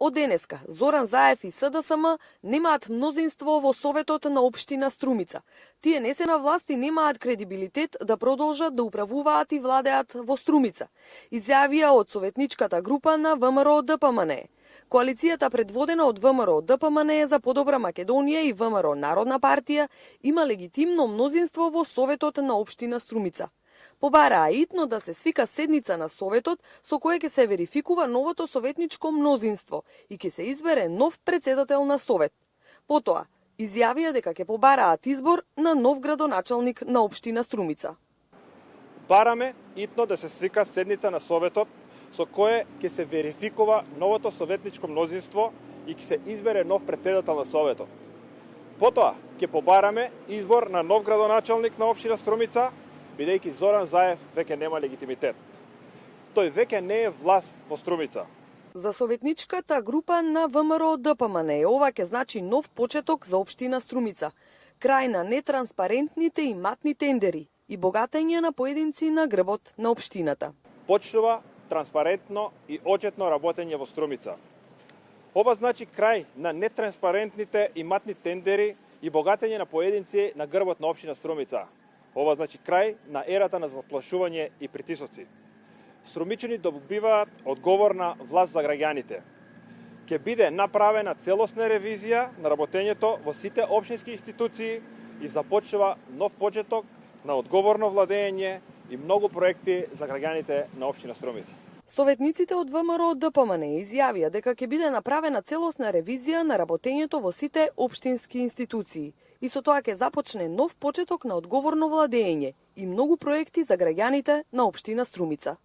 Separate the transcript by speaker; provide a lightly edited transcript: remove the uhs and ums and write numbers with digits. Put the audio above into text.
Speaker 1: Од денеска, Зоран Заев и СДСМ немаат мнозинство во Советот на општина Струмица. Тие не се на власт и немаат кредибилитет да продолжат да управуваат и владеат во Струмица, изјавија од советничката група на ВМРО ДПМНЕ. Коалицијата предводена од ВМРО ДПМНЕ за подобра Македонија и ВМРО Народна партија има легитимно мнозинство во Советот на општина Струмица. Побараа итно да се свика седница на Советот со која ќе се верификува новото советничко мнозинство и ќе се избере нов председател на Совет. Потоа, изјавија дека ќе побараат избор на нов градоначалник на општина Струмица.
Speaker 2: Бараме итно да се свика седница на Советот со кое ќе се верификува новото советничко мнозинство и ќе се избере нов председател на Советот. Потоа, ќе побараме избор на нов градоначалник на општина Струмица, бидејќи Зоран Заев веќе нема легитимитет. Тој веќе не е власт во Струмица.
Speaker 1: За советничката група на ВМРО ДПМНЕ ова ќе значи нов почеток за општина Струмица, крај на нетранспарентните и матни тендери и богатење на поединци на грбот на општината.
Speaker 2: Почнува транспарентно и отчетно работење во Струмица. Ова значи крај на нетранспарентните и матни тендери и богатење на поединци на грбот на општина Струмица. Ова значи крај на ерата на заплашување и притисоци. Струмичани добиваат одговорна власт за граѓаните. Ќе биде направена целосна ревизија на работењето во сите општински институции и започнува нов почеток на одговорно владење и многу проекти за граѓаните на општина Струмица.
Speaker 1: Советниците од ВМРО ДПМНЕ изјавија дека ќе биде направена целосна ревизија на работењето во сите општински институции и со тоа ќе започне нов почеток на одговорно владење и многу проекти за граѓаните на општина Струмица.